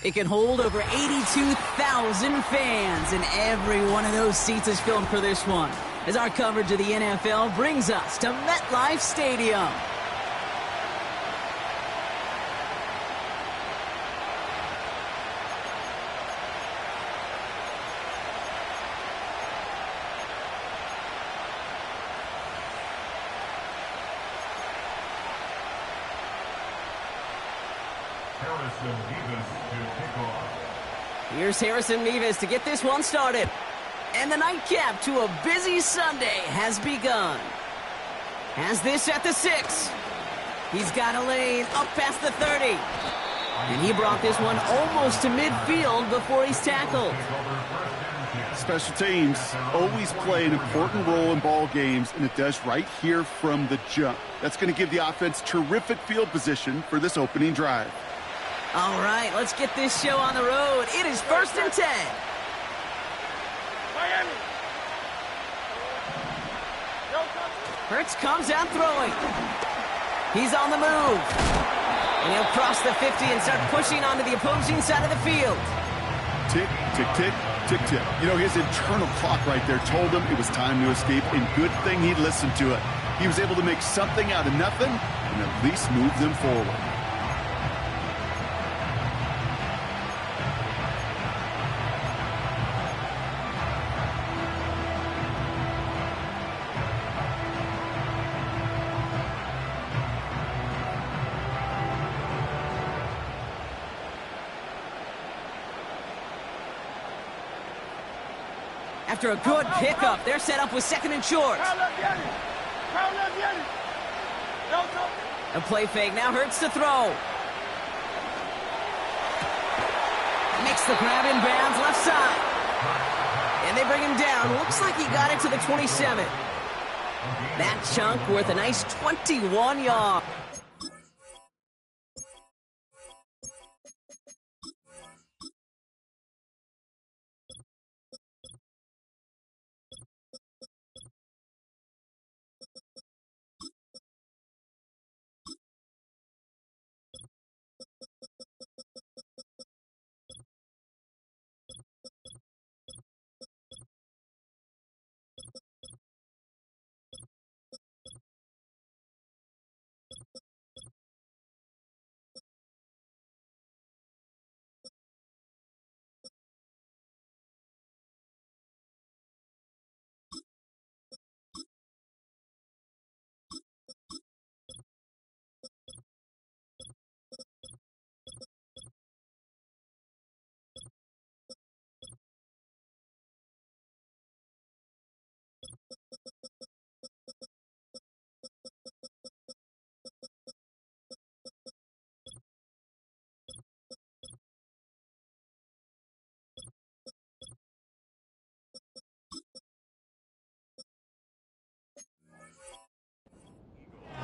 It can hold over 82,000 fans, and every one of those seats is filled for this one, as our coverage of the NFL brings us to MetLife Stadium. Here's Harrison Mevis to get this one started. And the nightcap to a busy Sunday has begun. Has this at the 6. He's got a lane up past the 30. And he brought this one almost to midfield before he's tackled. Special teams always play an important role in ball games, and it does right here from the jump. That's going to give the offense terrific field position for this opening drive. All right, let's get this show on the road. It is 1st and 10. Miami. Hurts comes out throwing. He's on the move. And he'll cross the 50 and start pushing onto the opposing side of the field. Tick, tick, tick, tick, tick. You know, his internal clock right there told him it was time to escape, and good thing he listened to it. He was able to make something out of nothing and at least move them forward. After a good pickup, they're set up with 2nd and short. A play fake, now Hurts to throw. Makes the grab in bounds, left side. And they bring him down. Looks like he got it to the 27. That chunk worth a nice 21 yards.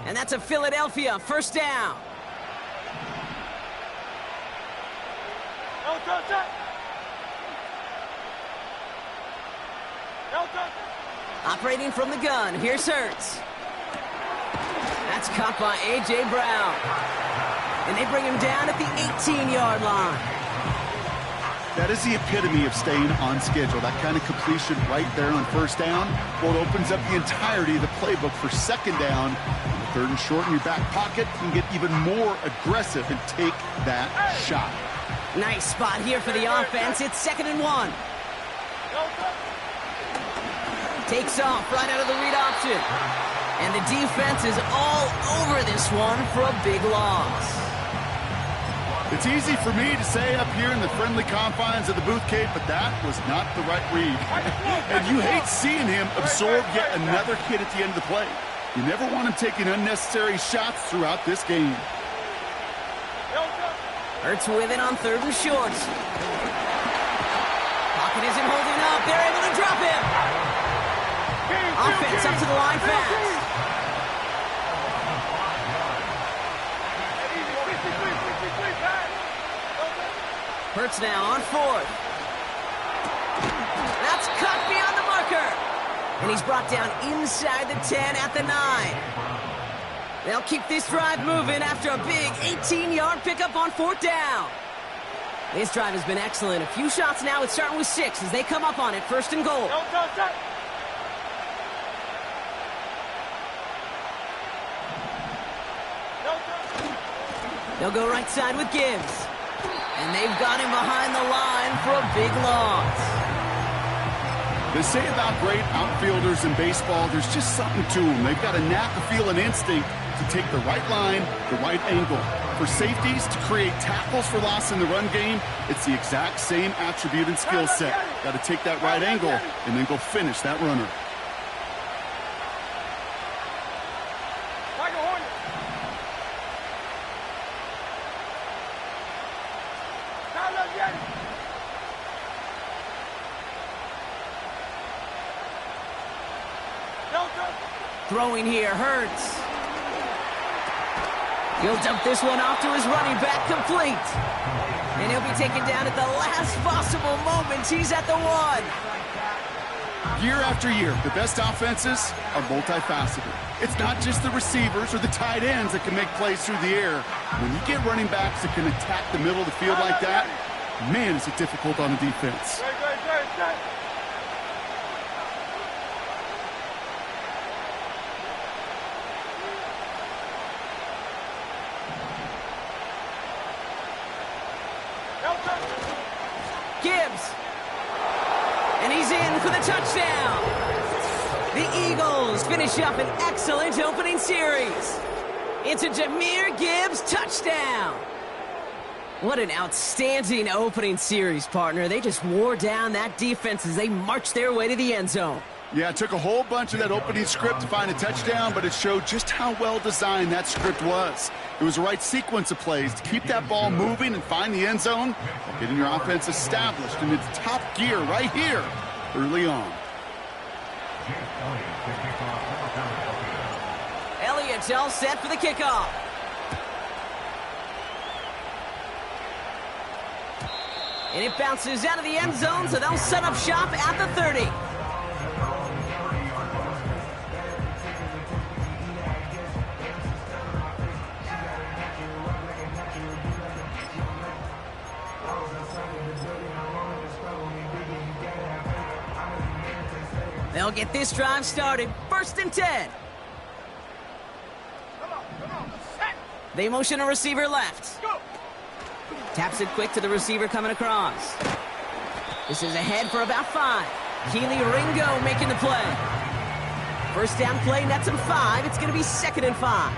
And that's a Philadelphia 1st down. Operating from the gun, here's Hurts. That's caught by A.J. Brown. And they bring him down at the 18-yard line. That is the epitome of staying on schedule. That kind of completion right there on 1st down. Well, it opens up the entirety of the playbook for 2nd down. 3rd and short in your back pocket. You can get even more aggressive and take that shot. Nice spot here for the offense. It's 2nd and 1. Takes off right out of the read option. And the defense is all over this one for a big loss. It's easy for me to say up here in the friendly confines of the booth cave, but that was not the right read. And you hate seeing him absorb yet another hit at the end of the play. You never want him taking unnecessary shots throughout this game. Hurts with it on 3rd and short. Pocket isn't holding up. They're able to drop him. Offense up to the line fast. Hurts now on 4th. That's cut beyond the marker. And he's brought down inside the 10 at the 9. They'll keep this drive moving after a big 18-yard pickup on 4th down. This drive has been excellent. A few shots now. It's starting with 6 as they come up on it. 1st and goal. They'll go right side with Gibbs. And they've got him behind the line for a big loss. They say about great outfielders in baseball, there's just something to them. They've got a knack, a feel, and instinct to take the right line, the right angle. For safeties to create tackles for loss in the run game, it's the exact same attribute and skill set. Got to take that right angle and then go finish that runner. Throwing here hurts. He'll dump this one off to his running back, complete. And he'll be taken down at the last possible moment. He's at the 1. Year after year, the best offenses are multifaceted. It's not just the receivers or the tight ends that can make plays through the air. When you get running backs that can attack the middle of the field like that, man, is it difficult on the defense. Gibbs. And he's in for the touchdown. The Eagles finish up an excellent opening series. It's a Jahmyr Gibbs touchdown. What an outstanding opening series, partner. They just wore down that defense as they marched their way to the end zone. Yeah, it took a whole bunch of that opening script to find a touchdown, but it showed just how well designed that script was. It was the right sequence of plays to keep that ball moving and find the end zone while getting your offense established in its top gear right here early on. Elliott's all set for the kickoff. And it bounces out of the end zone, so they'll set up shop at the 30. They'll get this drive started. 1st and 10. They motion a receiver left. Taps it quick to the receiver coming across. This is ahead for about 5. Keely Ringo making the play. 1st down play, nets him 5. It's going to be 2nd and 5.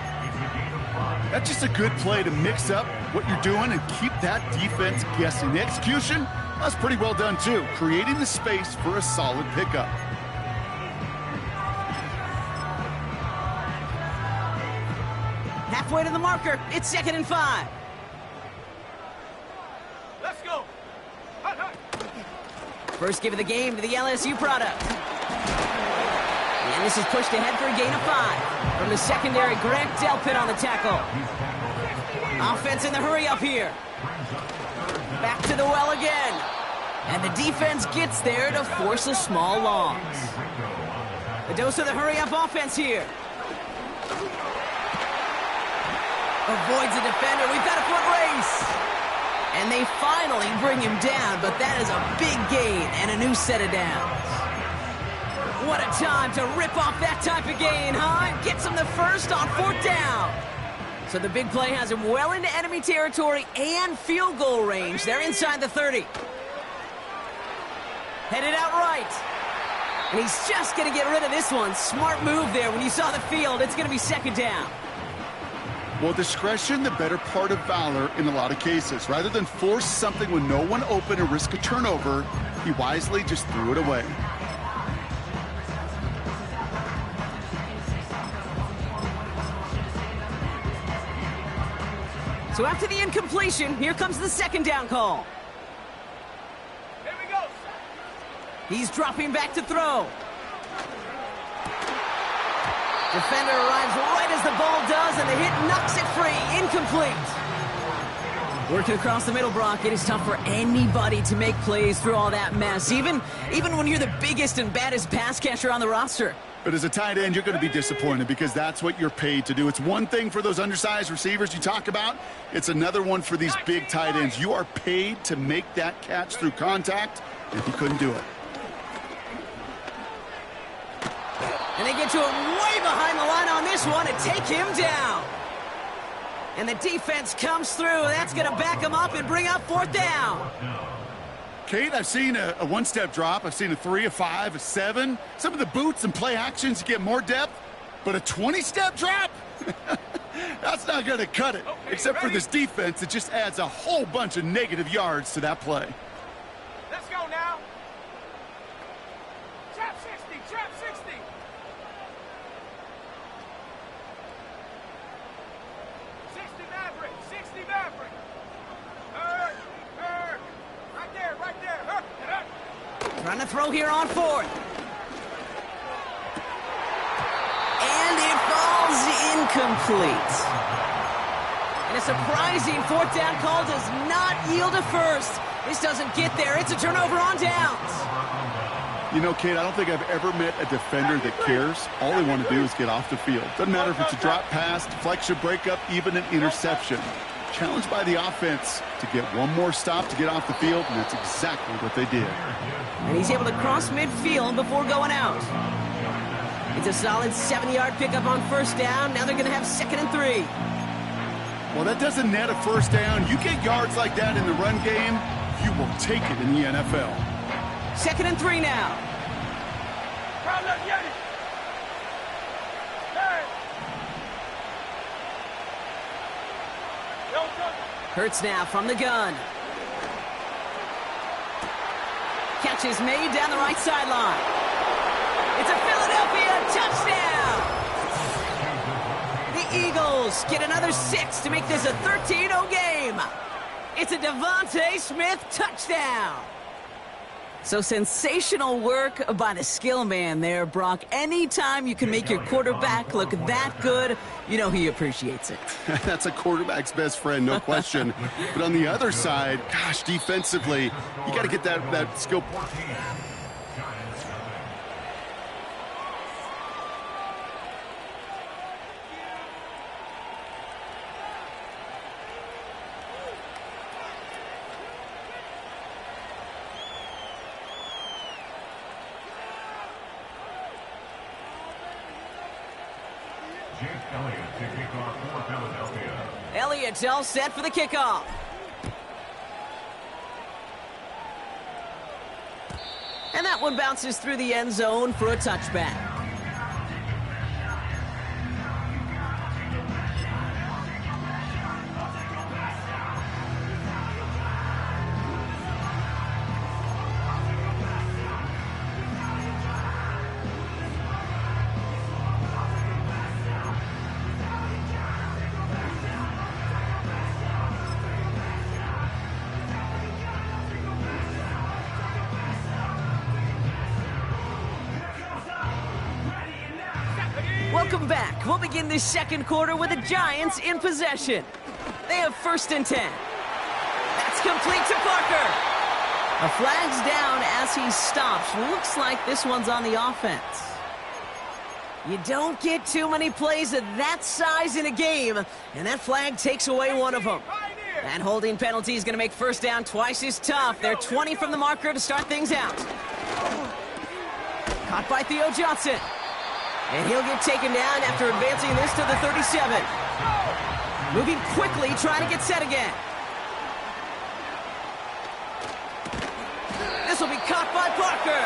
That's just a good play to mix up what you're doing and keep that defense guessing. The execution, that's pretty well done too, creating the space for a solid pickup. Halfway to the marker, it's 2nd and 5. Let's go. First give of the game to the LSU product. And this is pushed ahead for a gain of 5. From the secondary, Grant Delpit on the tackle. Offense in the hurry up here. Back to the well again. And the defense gets there to force a small loss. The dose of the hurry up offense here. Avoids a defender. We've got a foot race. And they finally bring him down, but that is a big gain and a new set of downs. What a time to rip off that type of gain, huh? It gets him the first on 4th down. So the big play has him well into enemy territory and field goal range. They're inside the 30. Headed out right. And he's just going to get rid of this one. Smart move there. When you saw the field, it's going to be 2nd down. Well, discretion, the better part of valor in a lot of cases. Rather than force something with no one open and risk a turnover, he wisely just threw it away. So after the incompletion, here comes the 2nd down call. Here we go. He's dropping back to throw. Defender arrives right as the ball does, and the hit knocks it free. Incomplete. Working across the middle, Brock, it is tough for anybody to make plays through all that mess, even when you're the biggest and baddest pass catcher on the roster. But as a tight end, you're going to be disappointed because that's what you're paid to do. It's one thing for those undersized receivers you talk about. It's another one for these big tight ends. You are paid to make that catch through contact, and he couldn't do it. And they get to him way behind the line on this one and take him down. And the defense comes through. That's going to back him up and bring up 4th down. Kate, I've seen a one-step drop. I've seen a 3, a 5, a 7. Some of the boots and play actions get more depth, but a 20-step drop? That's not going to cut it. Okay, except for this defense, it just adds a whole bunch of negative yards to that play. Let's go now. Trap 60, trap 60. 60 Maverick, 60 Maverick. Right there. Trying to throw here on 4th. And it falls incomplete. And a surprising 4th down call does not yield a first. This doesn't get there. It's a turnover on downs. You know, Kate, I don't think I've ever met a defender that cares. All they want to do is get off the field. Doesn't matter if it's a drop pass, deflection, breakup, even an interception. Challenged by the offense to get one more stop to get off the field, and that's exactly what they did. And he's able to cross midfield before going out. It's a solid 70-yard pickup on 1st down. Now they're going to have 2nd and 3. Well, that doesn't net a 1st down. You get yards like that in the run game, you will take it in the NFL. 2nd and 3 now. Hurts now from the gun. Catch is made down the right sideline. It's a Philadelphia touchdown. The Eagles get another 6 to make this a 13-0 game. It's a Devontae Smith touchdown. So sensational work by the skill man there, Brock. Anytime you can make your quarterback look that good, you know he appreciates it. That's a quarterback's best friend, no question. But on the other side, gosh, defensively, you got to get that skill. Elliott's all set for the kickoff. And that one bounces through the end zone for a touchback. Welcome back. We'll begin this 2nd quarter with the Giants in possession. They have 1st and 10. That's complete to Parker. A flag's down as he stops. Looks like this one's on the offense. You don't get too many plays of that size in a game, and that flag takes away one of them. That holding penalty is going to make 1st down twice as tough. They're 20 from the marker to start things out. Caught by Theo Johnson. And he'll get taken down after advancing this to the 37. Moving quickly, trying to get set again. This will be caught by Parker.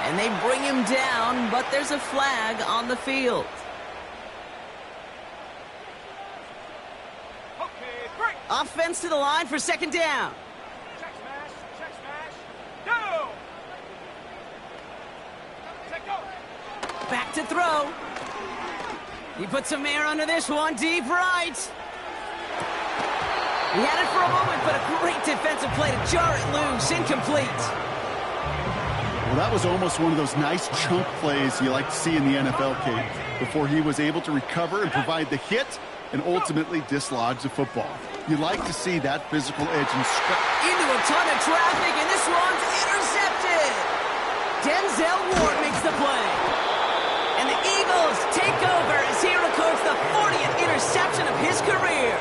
And they bring him down, but there's a flag on the field. Offense to the line for 2nd down. Check smash, go! Check go! Back to throw. He puts some air under this one, deep right. He had it for a moment, but a great defensive play to jar it loose, incomplete. Well, that was almost one of those nice chunk plays you like to see in the NFL, Kate, before he was able to recover and provide the hit and ultimately dislodge the football. You like to see that physical edge and into a ton of traffic, and this one's intercepted. Denzel Ward makes the play. Eagles take over as he records the 40th interception of his career.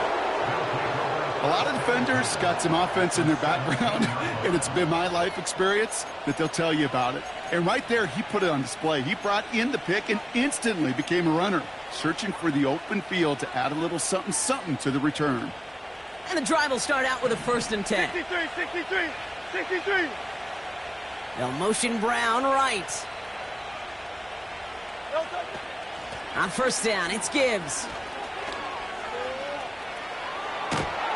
A lot of defenders got some offense in their background, and it's been my life experience that they'll tell you about it. And right there, he put it on display. He brought in the pick and instantly became a runner, searching for the open field to add a little something-something to the return. And the drive will start out with a 1st and 10. 63. They'll motion Brown right. On 1st down, it's Gibbs.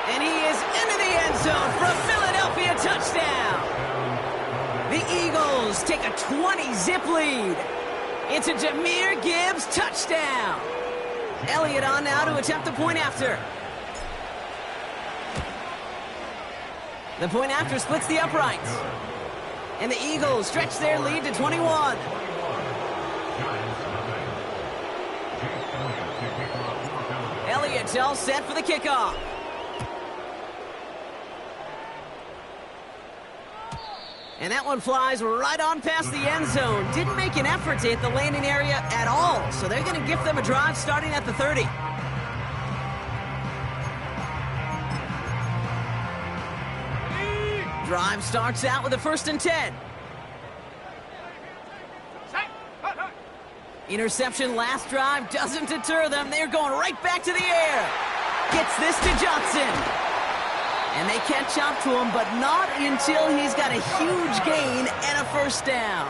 And he is into the end zone for a Philadelphia touchdown. The Eagles take a 20-zip lead. It's a Jahmyr Gibbs touchdown. Elliott on now to attempt the point after. The point after splits the uprights. And the Eagles stretch their lead to 21. Elliott's all set for the kickoff. And that one flies right on past the end zone. Didn't make an effort to hit the landing area at all. So they're going to gift them a drive starting at the 30. Drive starts out with a 1st and 10. Interception last drive doesn't deter them. They're going right back to the air. Gets this to Johnson. And they catch up to him, but not until he's got a huge gain and a 1st down.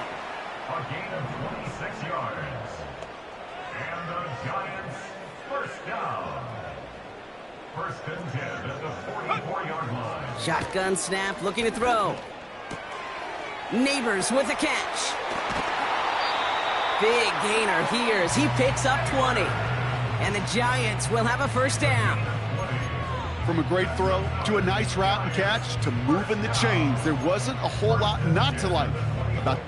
A gain of 26 yards. And the Giants' 1st down. 1st and 10 at the 44-yard line. Shotgun snap, looking to throw. Neighbors with a catch. Big gainer here as he picks up 20. And the Giants will have a 1st down. From a great throw to a nice route and catch to moving the chains, there wasn't a whole lot not to like about.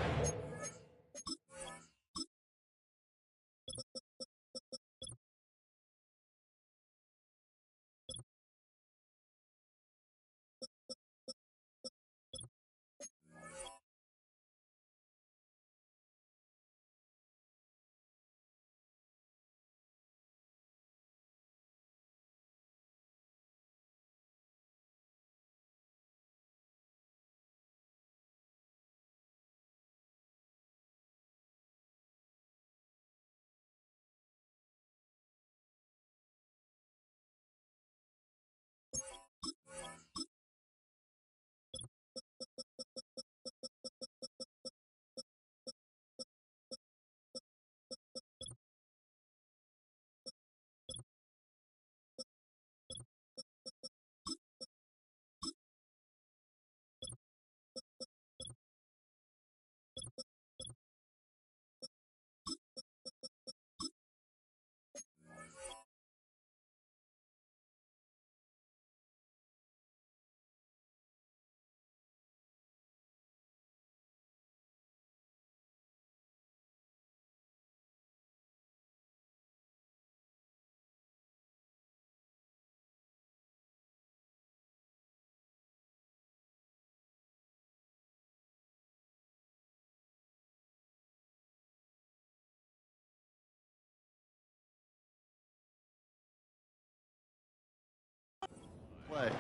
Play.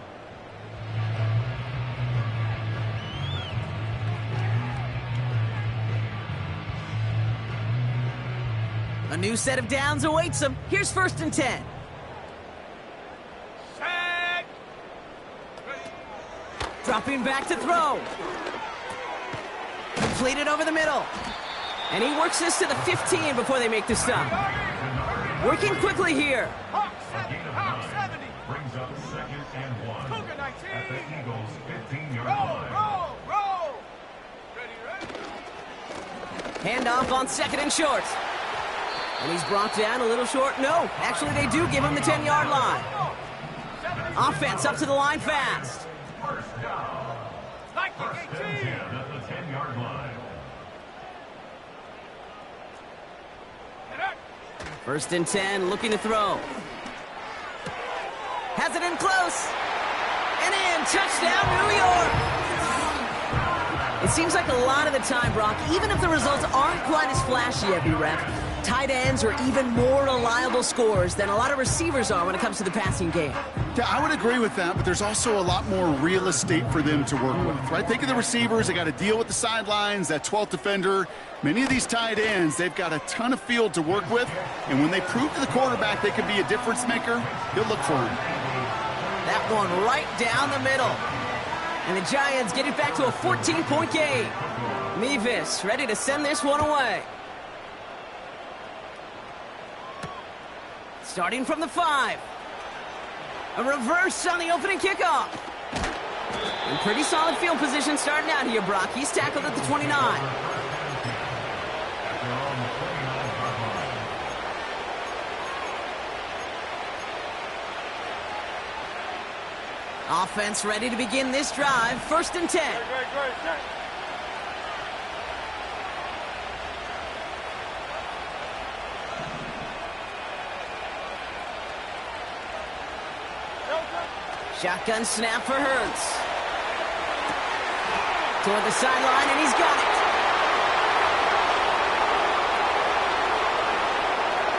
A new set of downs awaits them. Here's 1st and 10. Set. Dropping back to throw. Completed over the middle. And he works this to the 15 before they make the stop. Working quickly here. Hawk 70. Brings up 2nd and 1. Cougar 19. At the Eagles' 15-yard Roll. line. Ready. Handoff on 2nd and short. And he's brought down a little short. No, actually they do give him the 10-yard line. Offense up to the line fast. 1st down. 1st and 10 at the 10-yard line. 1st and 10, looking to throw. Has it in close. And in, touchdown, New York. It seems like a lot of the time, Brock, even if the results aren't quite as flashy every rep, tight ends are even more reliable scorers than a lot of receivers are when it comes to the passing game. Yeah, I would agree with that, but there's also a lot more real estate for them to work with, right? Think of the receivers. They got to deal with the sidelines, that 12th defender. Many of these tight ends, they've got a ton of field to work with, and when they prove to the quarterback they could be a difference maker, he'll look for him. That one right down the middle. And the Giants get it back to a 14-point game. Mevis ready to send this one away. Starting from the 5. A reverse on the opening kickoff. And pretty solid field position starting out here, Brock. He's tackled at the 29. Offense ready to begin this drive. 1st and 10. Great. Shotgun snap for Hurts. Toward the sideline, and he's got it.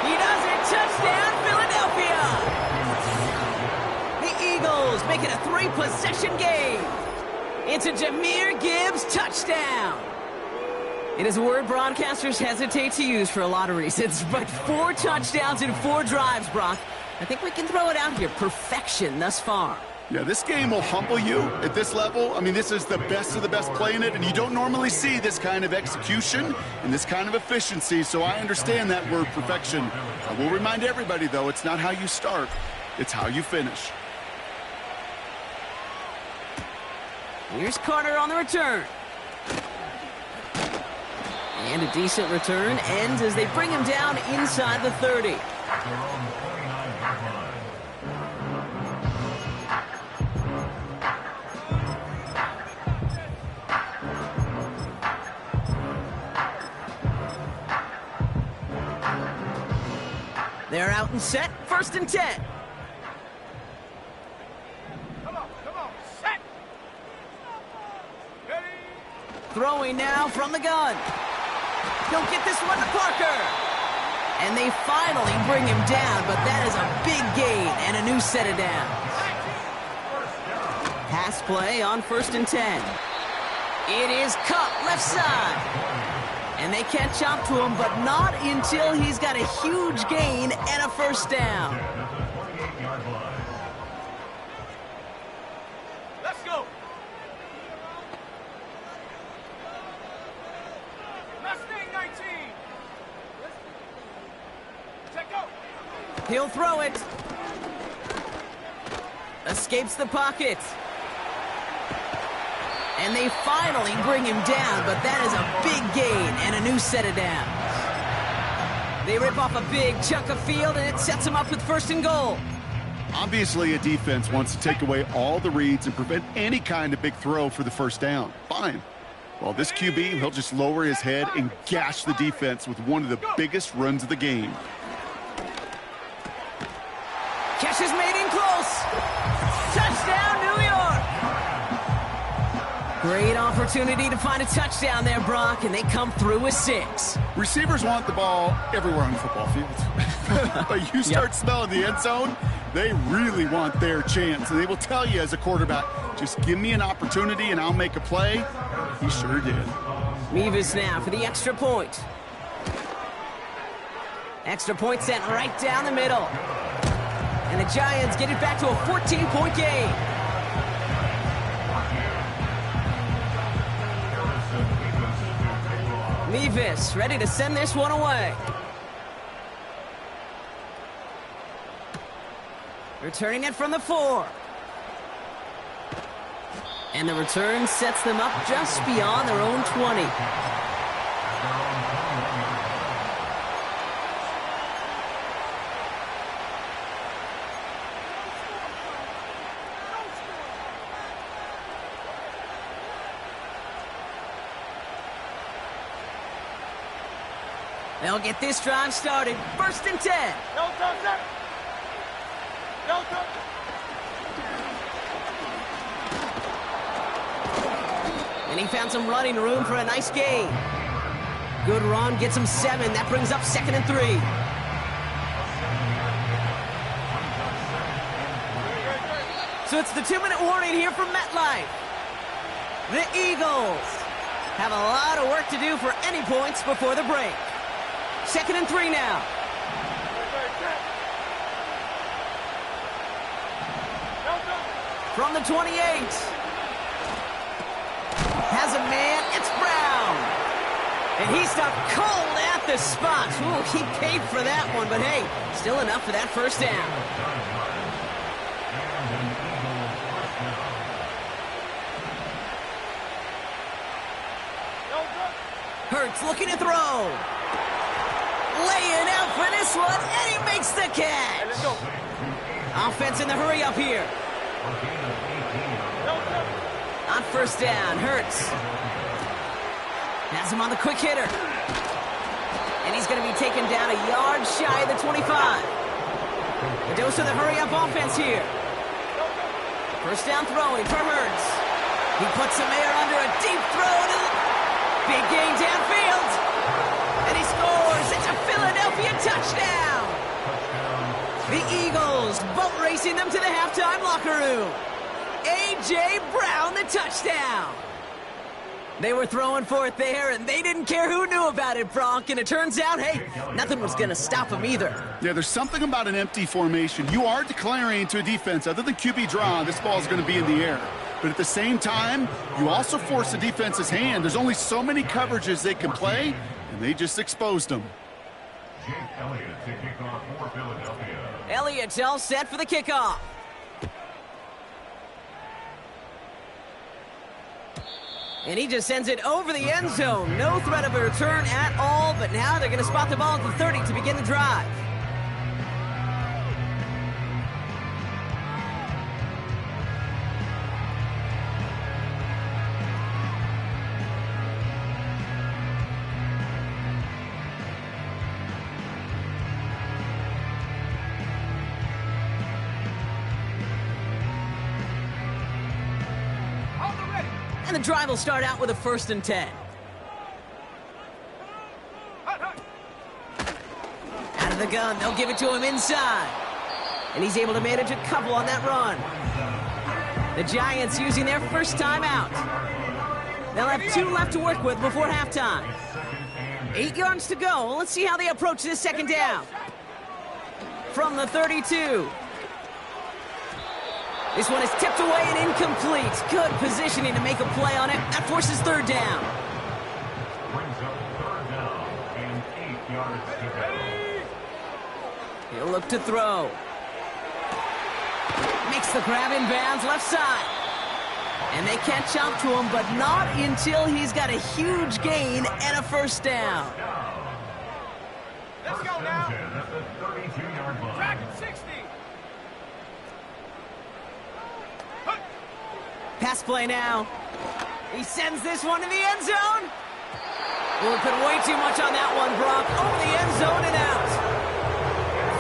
He does it. Touchdown, Philadelphia. The Eagles make it a 3-possession game. It's a Jahmyr Gibbs touchdown. It is a word broadcasters hesitate to use for a lot of reasons, but 4 touchdowns in 4 drives, Brock. I think we can throw it out here. Perfection thus far. Yeah, this game will humble you at this level. I mean, this is the best of the best playing it, and you don't normally see this kind of execution and this kind of efficiency, so I understand that word perfection. I will remind everybody, though, it's not how you start, it's how you finish. Here's Carter on the return. And a decent return ends as they bring him down inside the 30. They're out and set. 1st and 10. Come on, set. Ready. Throwing now from the gun. He'll get this one to Parker. And they finally bring him down, but that is a big gain and a new set of downs. Pass play on 1st and 10. It is Cup left side. And they catch up to him, but not until he's got a huge gain and a 1st down. Let's go. Mustang 19. Check go. He'll throw it. Escapes the pocket. And they finally bring him down, but that is a big gain and a new set of downs. They rip off a big chunk of field, and it sets him up with 1st and goal. Obviously, a defense wants to take away all the reads and prevent any kind of big throw for the 1st down. Fine. Well, this QB, he'll just lower his head and gash the defense with one of the biggest runs of the game. Catch is made in close. Touchdown, New York. Great opportunity to find a touchdown there, Brock, and they come through with 6. Receivers want the ball everywhere on the football field. But you start smelling the end zone, they really want their chance. And they will tell you as a quarterback, just give me an opportunity and I'll make a play. He sure did. Mevis now for the extra point. Extra point sent right down the middle. And the Giants get it back to a 14-point game. Mevis ready to send this one away. Returning it from the 4. And the return sets them up just beyond their own 20. They'll get this drive started. 1st and 10. No touchdown. No touchdown. And he found some running room for a nice gain. Good run, gets him 7. That brings up 2nd and 3. So it's the 2-minute warning here from MetLife. The Eagles have a lot of work to do for any points before the break. 2nd and 3 now. From the 28. Has a man. It's Brown. And he stopped cold at the spot. Ooh, he paid for that one, but hey, still enough for that first down. Hurts looking to throw. Laying out for this one, and he makes the catch. Offense in the hurry up here. On first down, Hurts has him on the quick hitter. And he's going to be taken down a yard shy of the 25. A dose of the hurry-up offense here. First down throwing for Hurts. He puts some air under a deep throw. Big gain downfield. And he scores. It's a Philadelphia touchdown. The Eagles boat racing them to the halftime locker room. A.J. Brown, the touchdown. They were throwing for it there, and they didn't care who knew about it, Bronk. And it turns out, hey, nothing was going to stop them either. Yeah, there's something about an empty formation. You are declaring to a defense, other than QB draw, this ball is going to be in the air. But at the same time, you also force the defense's hand. There's only so many coverages they can play, and they just exposed them. Jake Elliott to kick off for Philadelphia. Elliott's all set for the kickoff. And he just sends it over the end zone. No threat of a return at all, but now they're going to spot the ball at the 30 to begin the drive. And the drive will start out with a 1st and 10. Out of the gun, they'll give it to him inside. And he's able to manage a couple on that run. The Giants using their first time out. They'll have 2 left to work with before halftime. 8 yards to go. Let's see how they approach this 2nd down. From the 32. This one is tipped away and incomplete. Good positioning to make a play on it. That forces 3rd down. Brings up 3rd down and 8 yards to go. He'll look to throw. Makes the grab in bounds left side. And they catch up to him, but not until he's got a huge gain and a 1st down. Let's go now. At the 32-yard line. Track at 60. Pass play now. He sends this one to the end zone. Well, put way too much on that one, Brock. Over the end zone and out.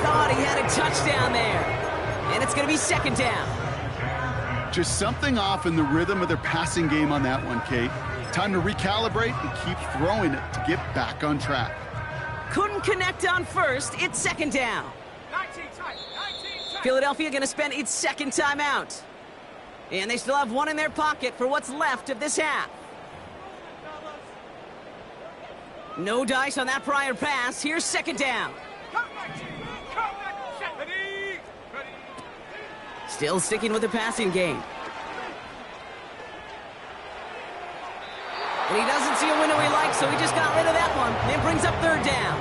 Thought he had a touchdown there. And it's going to be 2nd down. Just something off in the rhythm of their passing game on that one, Kate. Time to recalibrate and keep throwing it to get back on track. Couldn't connect on first. It's 2nd down. 19 tight. 19 tight. Philadelphia going to spend its 2nd timeout. And they still have 1 in their pocket for what's left of this half. No dice on that prior pass. Here's 2nd down. Come back, team. Come back. Set. Ready. Ready. Still sticking with the passing game. And he doesn't see a window he likes, so he just got rid of that one. And it brings up 3rd down.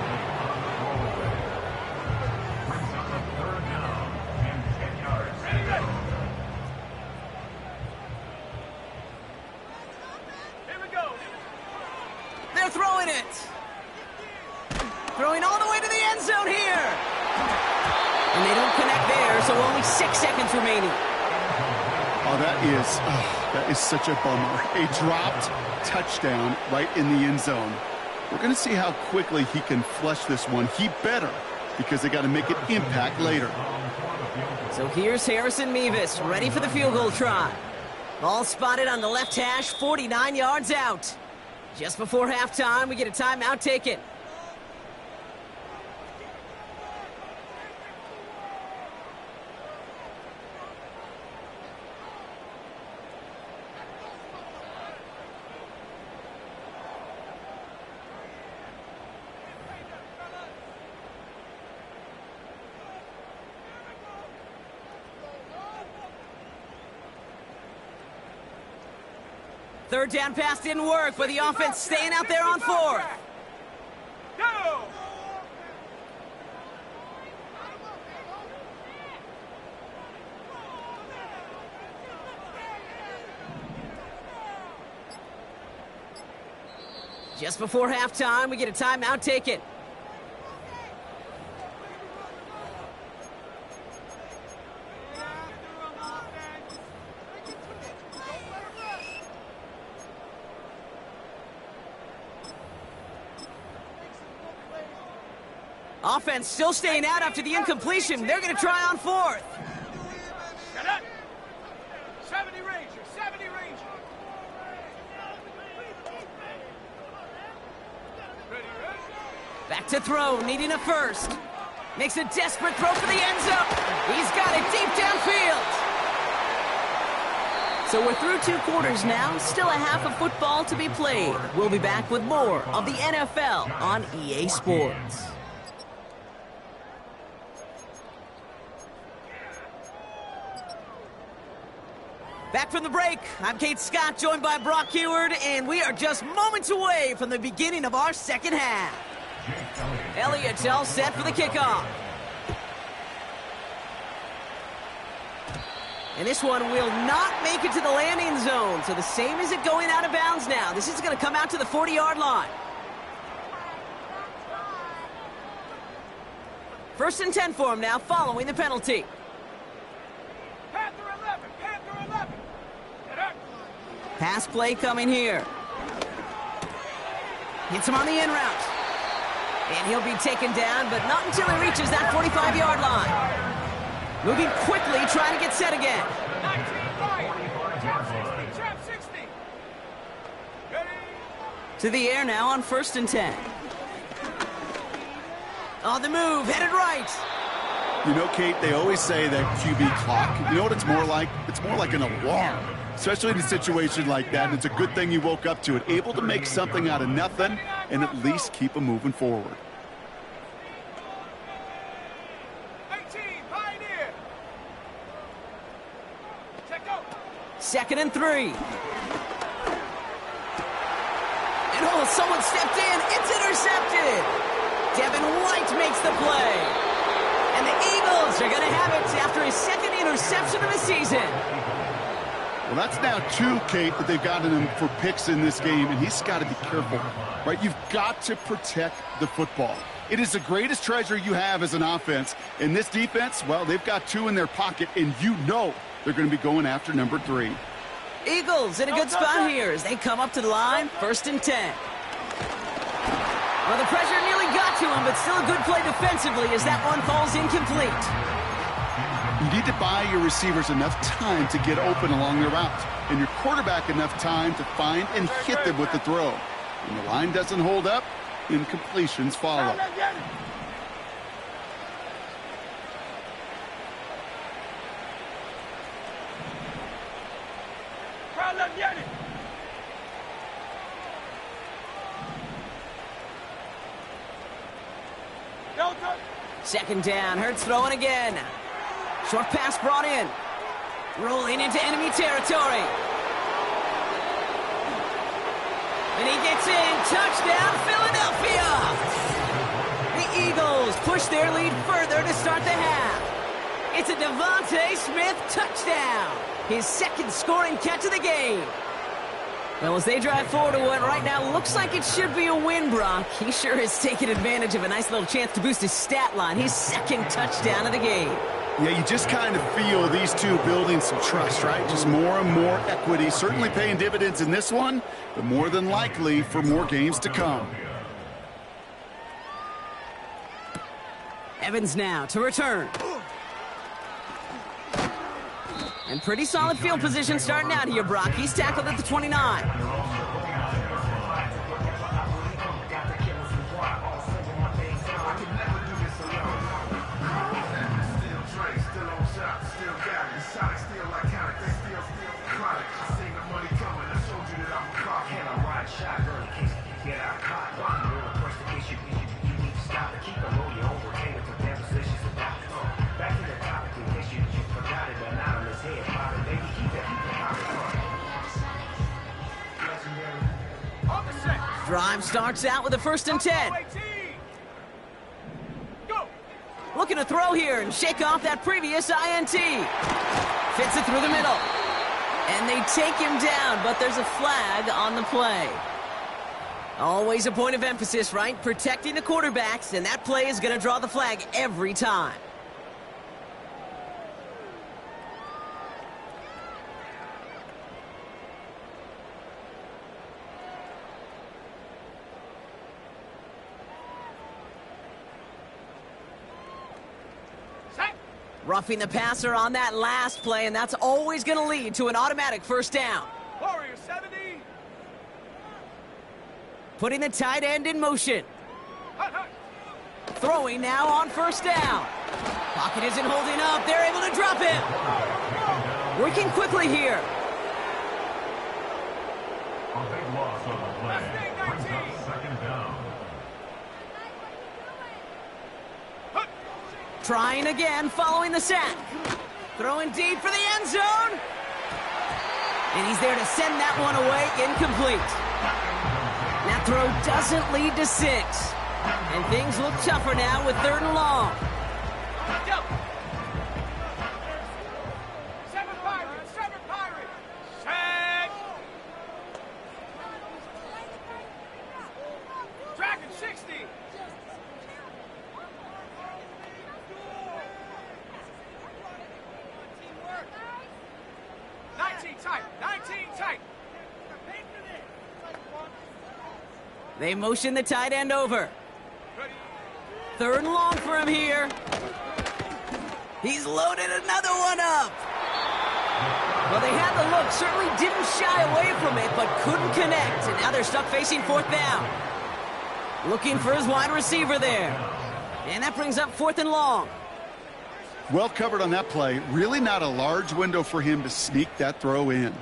Brings up a 3rd down and 10 yards to go. Here we go. They're throwing it. Throwing all the way to the end zone here. And they don't connect there, so only 6 seconds remaining. Oh, that is such a bummer. A dropped touchdown right in the end zone. We're going to see how quickly he can flush this one. He better, because they got to make it impact later. So here's Harrison Mevis, ready for the field goal try. Ball spotted on the left hash, 49 yards out. Just before halftime, we get a timeout taken. Third down pass didn't work, but the offense staying out there on fourth. Go! Just before halftime, we get a timeout taken. Offense still staying out after the incompletion. They're going to try on fourth. Shut up! 70 Ranger, 70 Ranger. Ready, ready? Back to throw, needing a first. Makes a desperate throw for the end zone. He's got it deep downfield. So we're through 2 quarters now, still a half of football to be played. We'll be back with more of the NFL on EA Sports. Back from the break, I'm Kate Scott, joined by Brock Heward, and we are just moments away from the beginning of our second half. Elliott all set for the kickoff. And this one will not make it to the landing zone, so the same as it going out of bounds now. This is going to come out to the 40-yard line. First and 10 for him now, following the penalty. Panther 11, Panther 11. Get up. Pass play coming here. Hits him on the in route. And he'll be taken down, but not until he reaches that 45-yard line. Moving quickly, trying to get set again. 19, right. Trap 60, trap 60. Ready? To the air now on first and 10. On the move, headed right. You know, Kate, they always say that QB clock, you know what it's more like? It's more like an alarm, especially in a situation like that. And it's a good thing you woke up to it, able to make something out of nothing and at least keep them moving forward. 18, Pioneer. Check go. Second and 3. And oh, someone stepped in. It's intercepted. Devin White makes the play. And the Eagles are going to have it after his second interception of the season. Well, that's now 2, Kate, that they've gotten him for picks in this game, and he's got to be careful, right? You've got to protect the football. It is the greatest treasure you have as an offense. And this defense, well, they've got 2 in their pocket, and you know they're going to be going after number 3. Eagles in a good spot here as they come up to the line, first and 10. Well, the pressure nearly got to him, but still a good play defensively as that one falls incomplete. You need to buy your receivers enough time to get open along their routes, and your quarterback enough time to find and hit them with the throw. When the line doesn't hold up, incompletions follow. Second down, Hurts throwing again. Short pass brought in. Rolling into enemy territory. And he gets in. Touchdown, Philadelphia! The Eagles push their lead further to start the half. It's a Devontae Smith touchdown. His second scoring catch of the game. Well, as they drive forward to what right now looks like it should be a win, Brock, he sure has taken advantage of a nice little chance to boost his stat line. His second touchdown of the game. Yeah, you just kind of feel these two building some trust, right? Just more and more equity. Certainly paying dividends in this one, but more than likely for more games to come. Evans now to return. And pretty solid field position starting out here, Brock. He's tackled at the 29. get out caught. First the issue, you need to stop and keep it rolling over. Hey, with the damn positions of that. Back to the topic, in case you forgot it, but not on his head. Father, baby, keep that On the set. Drive starts out with a 1st and 10. Go. Looking to throw here and shake off that previous INT. Fits it through the middle. And they take him down, but there's a flag on the play. Always a point of emphasis, right? Protecting the quarterbacks, and that play is going to draw the flag every time. Roughing the passer on that last play, and that's always going to lead to an automatic 1st down. Warrior 70. Putting the tight end in motion. Hut, hut. Throwing now on 1st down. Pocket isn't holding up. They're able to drop him. Working quickly here. A big loss on the play. Brings up 2nd down. Trying again, following the sack. Throwing deep for the end zone. And he's there to send that one away, incomplete. That throw doesn't lead to 6. And things look tougher now with 3rd and long. Go. 7 Pirates, 7 Pirates. Set. Dragon 60. 19 tight, 19 tight. They motion the tight end over. Ready. 3rd and long for him here. He's loaded another one up. Well, they had the look, certainly didn't shy away from it, but couldn't connect. And now they're stuck facing 4th down. Looking for his wide receiver there. And that brings up 4th and long. Well covered on that play. Really not a large window for him to sneak that throw in.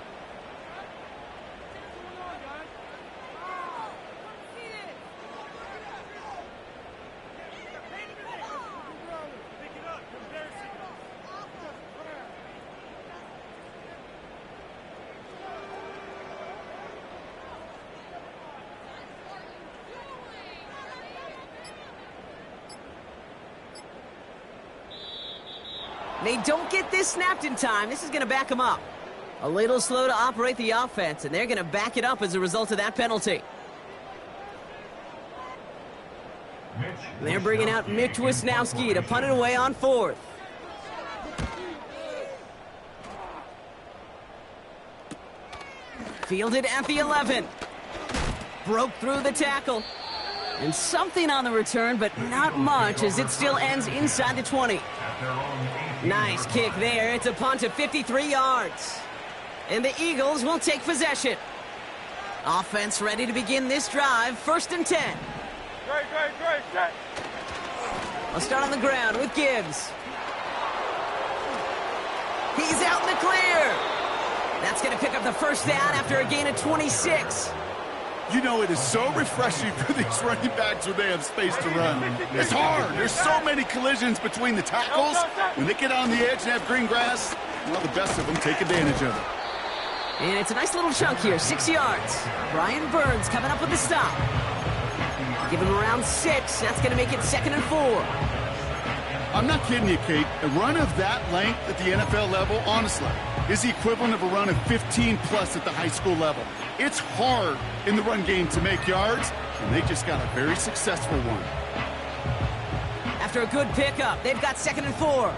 They don't get this snapped in time. This is going to back them up. A little slow to operate the offense, and they're going to back it up as a result of that penalty. They're bringing out Mitch Wisnowski to punt it away on 4th. Fielded at the 11. Broke through the tackle. And something on the return, but not much, as it still ends inside the 20. Nice kick there. It's a punt of 53 yards. And the Eagles will take possession. Offense ready to begin this drive. 1st and 10. Great, set. We'll start on the ground with Gibbs. He's out in the clear. That's going to pick up the 1st down after a gain of 26. You know, it is so refreshing for these running backs when they have space to run. It's hard. There's so many collisions between the tackles. When they get on the edge and have green grass, well, the best of them take advantage of it. And it's a nice little chunk here, 6 yards. Brian Burns coming up with the stop. Give him around 6. That's going to make it 2nd and 4. I'm not kidding you, Kate. A run of that length at the NFL level, honestly, is the equivalent of a run of 15-plus at the high school level. It's hard in the run game to make yards, and they just got a very successful one. After a good pickup, they've got 2nd and 4.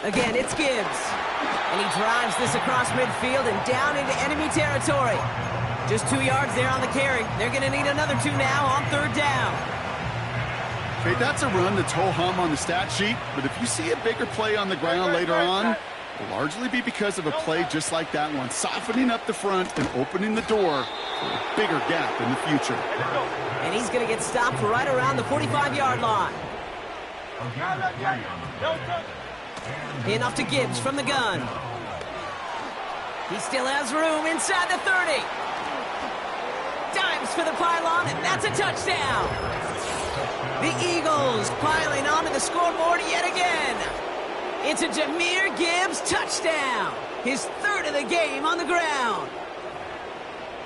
Again, it's Gibbs. And he drives this across midfield and down into enemy territory. Just 2 yards there on the carry. They're going to need another 2 now on 3rd down. Okay, that's a run that's ho-hum on the stat sheet, but if you see a bigger play on the ground later on, it'll largely be because of a play just like that one, softening up the front and opening the door for a bigger gap in the future. And he's going to get stopped right around the 45-yard line. Enough to Gibbs from the gun. He still has room inside the 30. Dives for the pylon, and that's a touchdown. The Eagles piling onto the scoreboard yet again. It's a Jahmyr Gibbs touchdown. His third of the game on the ground.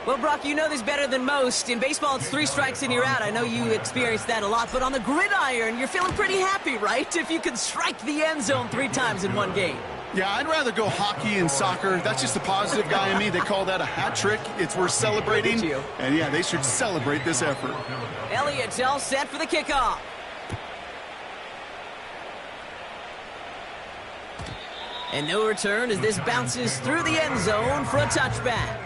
Well, Brock, you know this better than most. In baseball, it's 3 strikes and you're out. I know you experienced that a lot, but on the gridiron, you're feeling pretty happy, right? If you can strike the end zone 3 times in one game. Yeah, I'd rather go hockey and soccer. That's just the positive guy in me. They call that a hat trick. It's worth celebrating. And yeah, they should celebrate this effort. Elliott's all set for the kickoff. And no return as this bounces through the end zone for a touchback.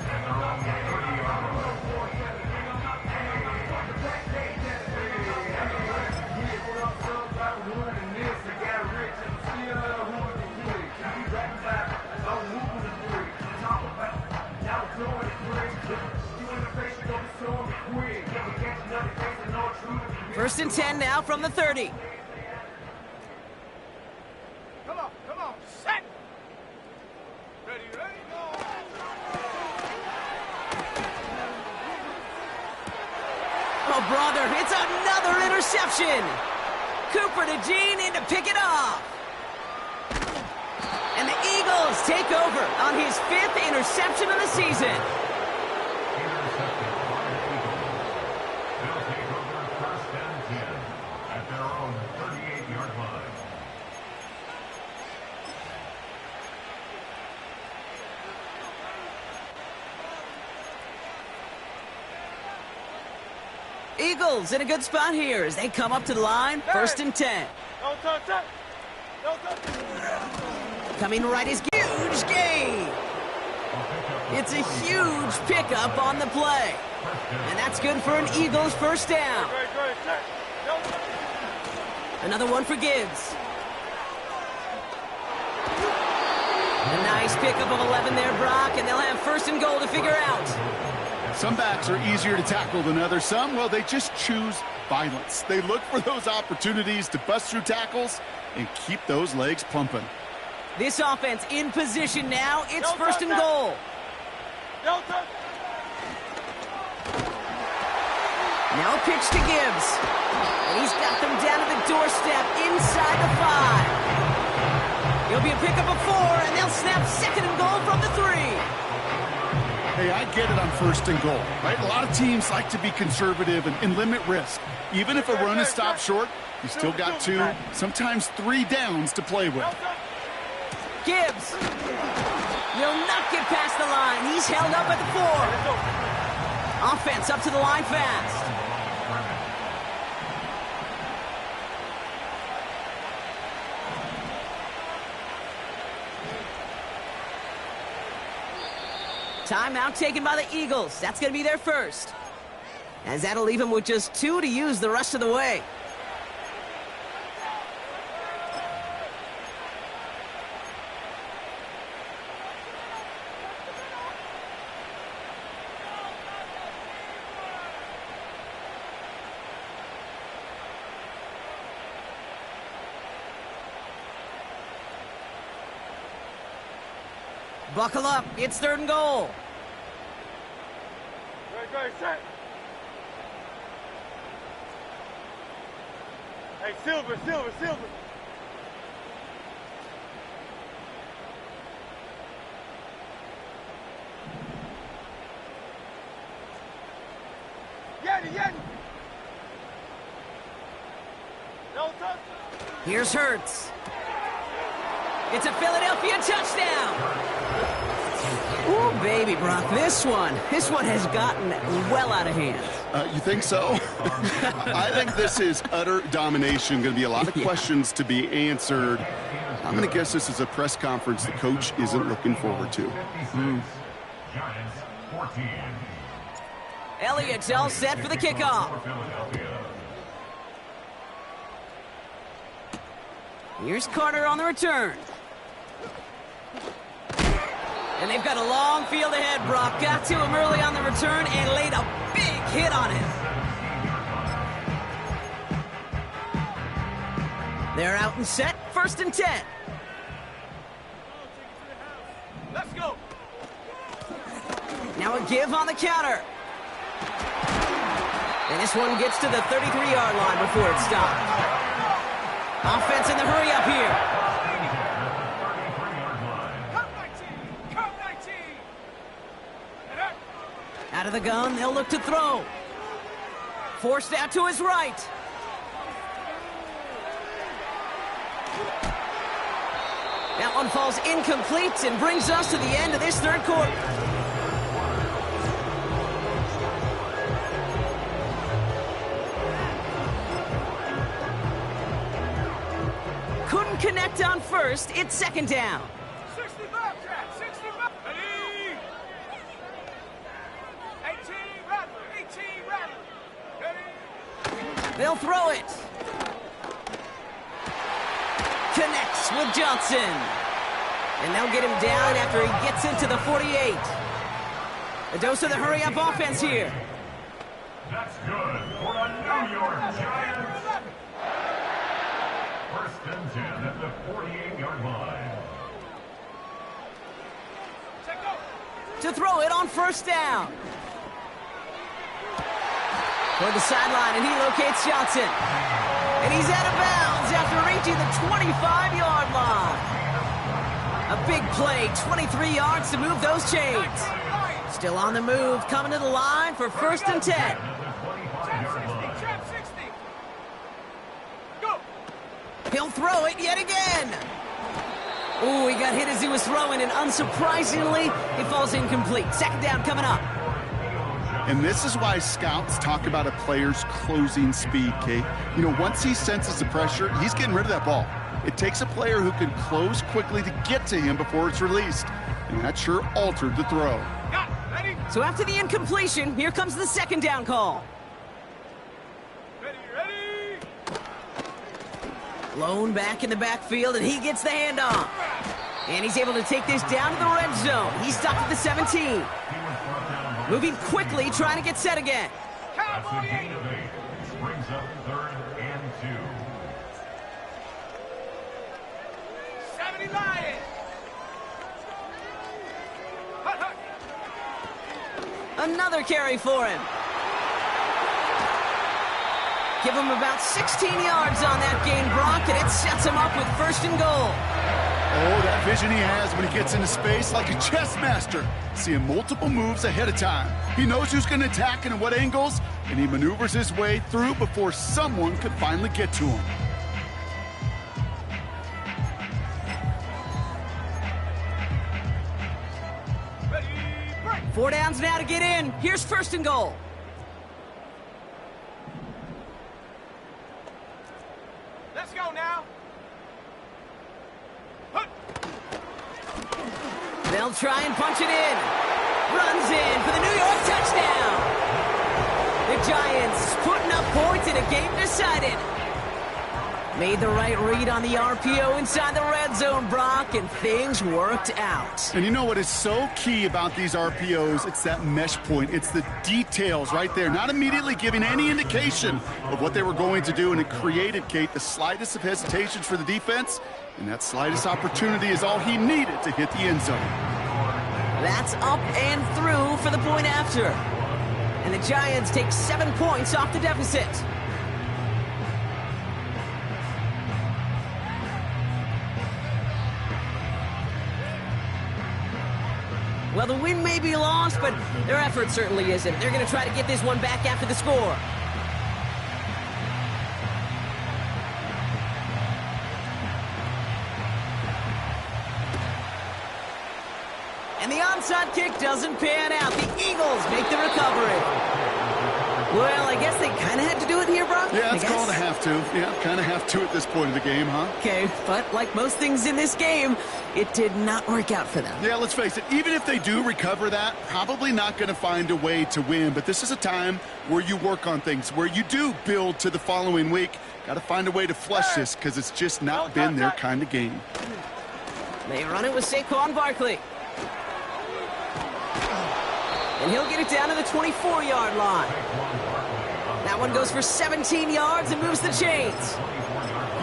First and 10 now from the 30. Come on, set. Ready, go. Oh, brother, it's another interception. Cooper to Jean in to pick it off. And the Eagles take over on his 5th interception of the season. Eagles in a good spot here as they come up to the line. First and 10. Don't touch that. Don't touch it. Coming right is huge gain. It's a huge pickup on the play. And that's good for an Eagles first down. Great, set. Don't touch it. Another one for Gibbs. A nice pickup of 11 there, Brock, and they'll have first and goal to figure out. Some backs are easier to tackle than others. Some, well, they just choose violence. They look for those opportunities to bust through tackles and keep those legs pumping. This offense in position now. It's first and goal. Don't touch. Now a pitch to Gibbs. And he's got them down to the doorstep inside the 5. It'll be a pickup of 4, and they'll snap second and goal from the 3. Hey, I get it on first and goal, right? A lot of teams like to be conservative and limit risk. Even if a run is stopped short, you still got 2, sometimes 3 downs to play with. Gibbs will not get past the line. He's held up at the 4. Offense up to the line fast. Timeout taken by the Eagles. That's going to be their first. As that'll leave them with just 2 to use the rest of the way. Buckle up. It's third and goal. Great, set. Hey, Silver. Yeti. Don't touch it. Here's Hurts. It's a Philadelphia touchdown. Ooh, baby, Brock, this one has gotten well out of hand. You think so? I think this is utter domination. Going to be a lot of questions to be answered. I'm going to guess this is a press conference the coach isn't looking forward to. Giants 14. Elliott's all set for the kickoff. Here's Carter on the return. And they've got a long field ahead, Brock. Got to him early on the return and laid a big hit on him. They're out and set. First and 10. Let's go. a give on the counter. And this one gets to the 33-yard line before it stopped. Offense in the hurry up here. Come 19! Come 19! And up! Out of the gun, they'll look to throw. Forced out to his right. That one falls incomplete and brings us to the end of this third quarter. Couldn't connect on first. It's second down. 65, Jack! 65! Ready! 18, Rattler! 18, Rattler! Ready! They'll throw it. Connects with Johnson. And they'll get him down after he gets into the 48. A dose of the hurry-up offense here. That's good for the New York Giants. First and 10 at the 48-yard line. Check go! To throw it on first down. Toward the sideline, and he locates Johnson. And he's out of bounds after reaching the 25-yard line. A big play, 23 yards to move those chains. Still on the move, coming to the line for first and 10. Jab 60! Go! He'll throw it yet again. Ooh, he got hit as he was throwing, and unsurprisingly, it falls incomplete. Second down coming up. And this is why scouts talk about a player's closing speed, Kate. You know, once he senses the pressure, he's getting rid of that ball. It takes a player who can close quickly to get to him before it's released. And that sure altered the throw. Got it. Ready? So after the incompletion, here comes the second down call. Ready, ready! Lone back in the backfield, and he gets the handoff. And he's able to take this down to the red zone. He's stopped at the 17. Moving quickly, trying to get set again. Count That's a 48! gain of 8, which brings up 3rd and 2. 70 Lions! Hut, hut! Another carry for him. Give him about 16 yards on that gain, Brock, and it sets him up with first and goal. Oh, that vision he has when he gets into space like a chess master. Seeing multiple moves ahead of time. He knows who's going to attack and at what angles, and he maneuvers his way through before someone could finally get to him. Ready, break! 4 downs now to get in. Here's first and goal. Let's go now! Hut! They'll try and punch it in. Runs in for the New York touchdown. The Giants putting up points in a game decided. Made the right read on the RPO inside the red zone, Brock, and things worked out. And you know what is so key about these RPOs? It's that mesh point. It's the details right there, not immediately giving any indication of what they were going to do, and it created, Kate, the slightest of hesitations for the defense, and that slightest opportunity is all he needed to hit the end zone. That's up and through for the point after. And the Giants take 7 points off the deficit. Well, the win may be lost, but their effort certainly isn't. They're going to try to get this one back after the score. And the onside kick doesn't pan out. The Eagles make the recovery. Well, I guess they kind of had to do it here, Brock. Yeah, it's called a have to. Yeah, kind of have to at this point of the game, huh? Okay, but like most things in this game, it did not work out for them. Yeah, let's face it, even if they do recover that, probably not going to find a way to win. But this is a time where you work on things, where you do build to the following week. Got to find a way to flush this because it's just not been their kind of game. They run it with Saquon Barkley. And he'll get it down to the 24-yard line. That one goes for 17 yards and moves the chains.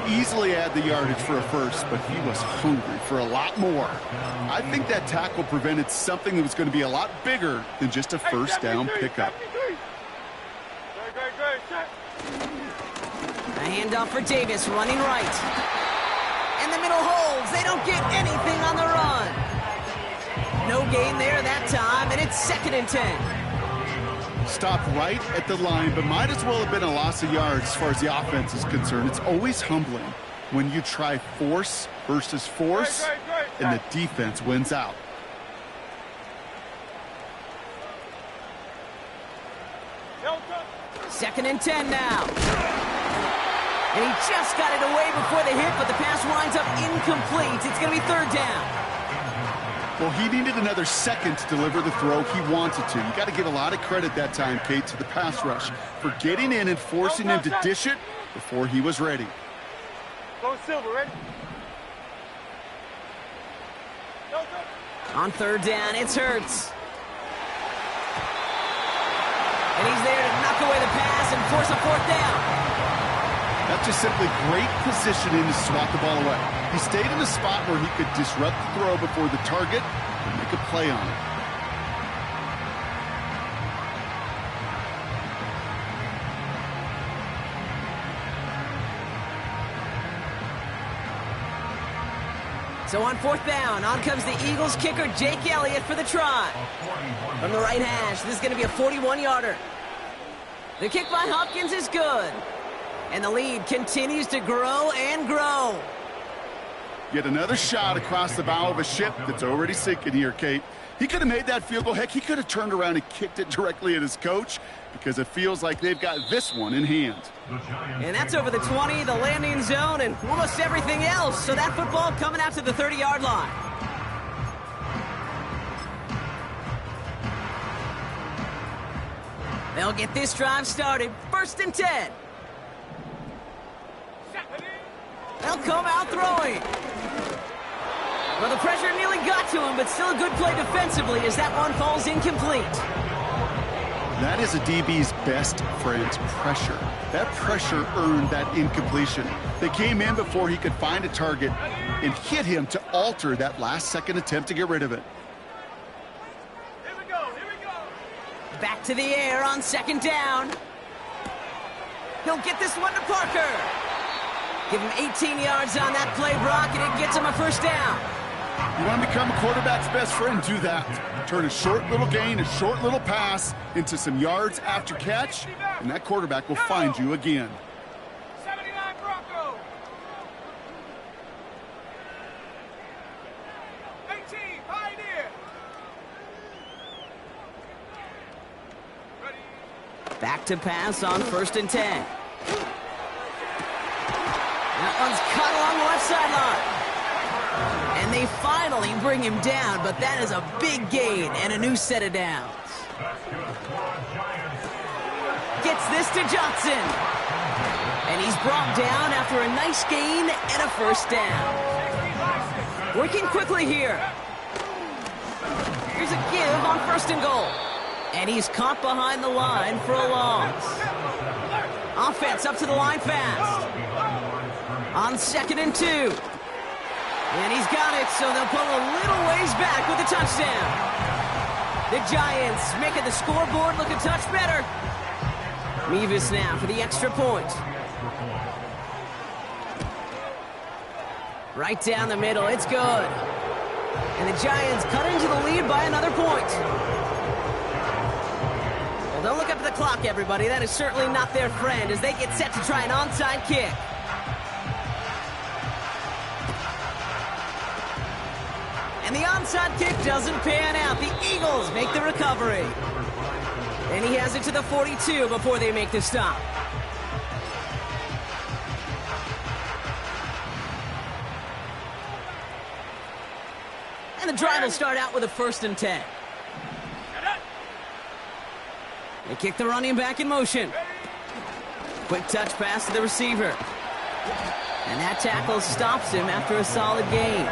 easily add the yardage for a first, but he was hungry for a lot more. I think that tackle prevented something that was going to be a lot bigger than just a first down pickup. A handoff for Davis, running right. And the middle holds. They don't get anything on the run. No gain there that time, and it's 2nd and 10. Stopped right at the line, but might as well have been a loss of yards as far as the offense is concerned. It's always humbling when you try force versus force, and the defense wins out. Second and 10 now. And he just got it away before the hit, but the pass winds up incomplete. It's going to be 3rd down. Well, he needed another second to deliver the throw he wanted to. You got to give a lot of credit that time, Kate, to the pass rush for getting in and forcing him to dish it before he was ready. Go Silver, ready? On 3rd down, it's Hurts. And he's there to knock away the pass and force a 4th down. That's just simply great positioning to swat the ball away. He stayed in a spot where he could disrupt the throw before the target and make a play on it. So on 4th down, on comes the Eagles kicker, Jake Elliott, for the try. From the right hash, this is going to be a 41-yarder. The kick by Hopkins is good. And the lead continues to grow and grow. Yet another shot across the bow of a ship that's already sinking here, Kate. He could have made that field goal. Heck, he could have turned around and kicked it directly at his coach because it feels like they've got this one in hand. And that's over the 20, the landing zone, and almost everything else. So that football coming out to the 30-yard line. They'll get this drive started. 1st and 10. They'll come out throwing. Well, the pressure nearly got to him, but still a good play defensively as that one falls incomplete. That is a DB's best friend, pressure. That pressure earned that incompletion. They came in before he could find a target and hit him to alter that last-second attempt to get rid of it. Here we go. Back to the air on 2nd down. He'll get this one to Parker. Give him 18 yards on that play, Brock, and it gets him a 1st down. You want to become a quarterback's best friend? Do that. Turn a short little gain, a short little pass into some yards after catch, and that quarterback will find you again. 79 Bronco. 18 Pioneer. Ready. Back to pass on 1st and 10. That one's caught along the left sideline. And they finally bring him down, but that is a big gain and a new set of downs. Gets this to Johnson. And he's brought down after a nice gain and a 1st down. Working quickly here. Here's a give on 1st and goal. And he's caught behind the line for a loss. Offense up to the line fast. On 2nd and 2. And he's got it, so they'll pull a little ways back with a touchdown. The Giants making the scoreboard look a touch better. Mevis now for the extra point. Right down the middle, it's good. And the Giants cut into the lead by another point. Well, don't look up at the clock, everybody. That is certainly not their friend as they get set to try an onside kick. And the onside kick doesn't pan out. The Eagles make the recovery. And he has it to the 42 before they make the stop. And the drive will start out with a 1st and 10. They kick the running back in motion. Quick touch pass to the receiver. And that tackle stops him after a solid gain.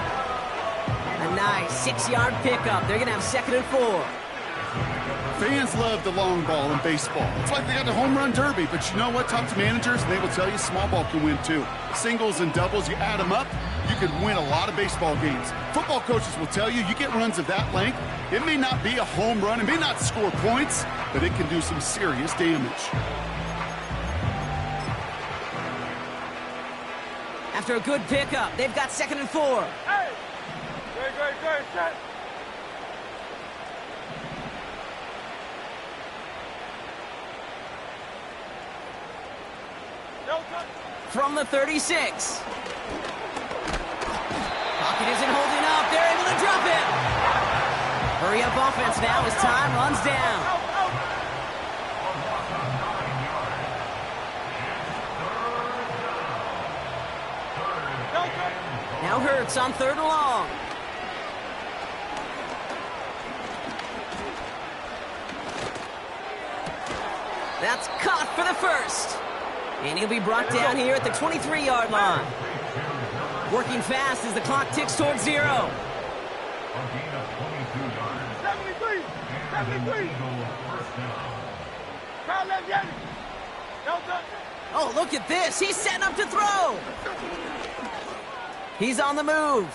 A nice 6-yard pickup. They're going to have 2nd and 4. Fans love the long ball in baseball. It's like they got the home run derby, but you know what? Talk to managers, and they will tell you small ball can win too. Singles and doubles, you add them up, you could win a lot of baseball games. Football coaches will tell you get runs of that length. It may not be a home run, it may not score points, but it can do some serious damage. After a good pickup, they've got 2nd and 4. Hey! Good, set. From the 36. Pocket isn't holding up. They're able to drop it. Hurry up offense now as time runs down. Now Hurts on 3rd and long. That's caught for the first. And he'll be brought down here at the 23-yard line. Working fast as the clock ticks towards 0. 73! Oh, look at this. He's setting up to throw. He's on the move.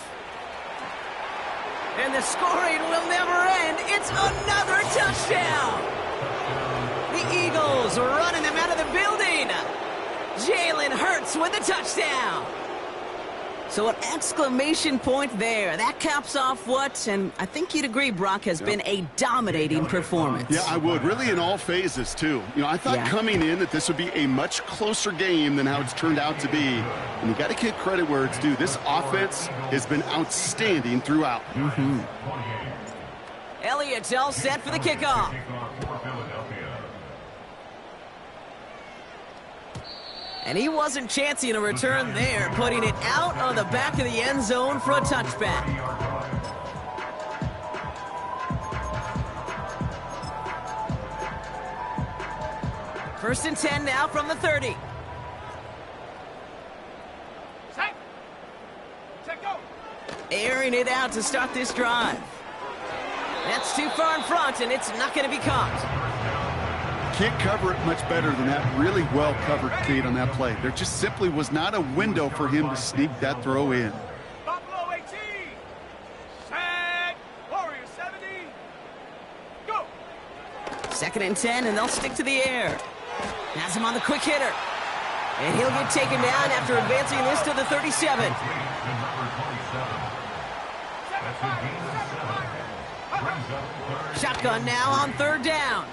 And the scoring will never end. It's another touchdown. The Eagles running them out of the building. Jalen Hurts with a touchdown. So an exclamation point there. That caps off what, and I think you'd agree, Brock, has been a dominating performance. Yeah, I would. Really in all phases, too. I thought coming in that this would be a much closer game than how it's turned out to be. And you got to give credit where it's due. This offense has been outstanding throughout. Elliott's all set for the kickoff. And he wasn't chancing a return there, putting it out on the back of the end zone for a touchback. First and 10 now from the 30. Check go. Airing it out to start this drive. That's too far in front, and it's not going to be caught. Can't cover it much better than that. Really well covered, Kate, on that play. There just simply was not a window for him to sneak that throw in. Buffalo 18. Set. Warriors 70. Go. 2nd and 10, and they'll stick to the air. Has him on the quick hitter. And he'll get taken down after advancing this to the 37. Shotgun now on 3rd down.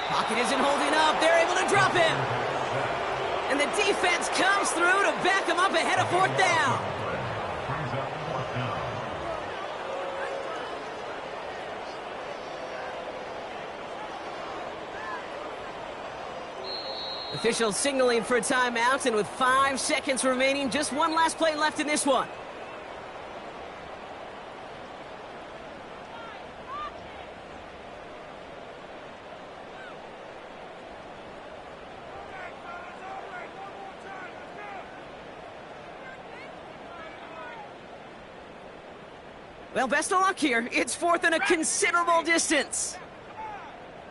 Pocket isn't holding up. They're able to drop him. And the defense comes through to back him up ahead of 4th down. Officials signaling for a timeout, and with 5 seconds remaining, just one last play left in this one. Well, best of luck here. It's 4th and a considerable distance.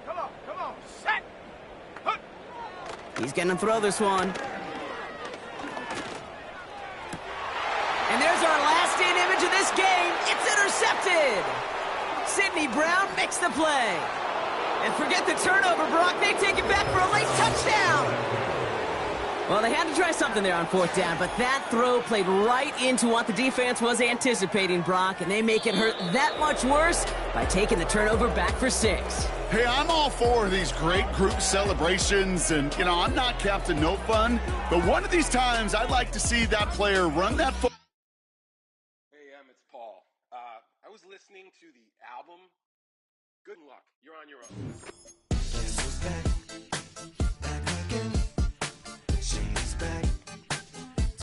Come on. Set. Hook. He's going to throw this one. And there's our last-in image of this game. It's intercepted. Sidney Brown makes the play. And forget the turnover, Brock. They take it back for a late touchdown. Well, they had to try something there on 4th down, but that throw played right into what the defense was anticipating, Brock, and they make it hurt that much worse by taking the turnover back for 6. Hey, I'm all for these great group celebrations, and, I'm not Captain No Fun, but one of these times I'd like to see that player run that foot. Hey, it's Paul. I was listening to the album. Good luck. You're on your own.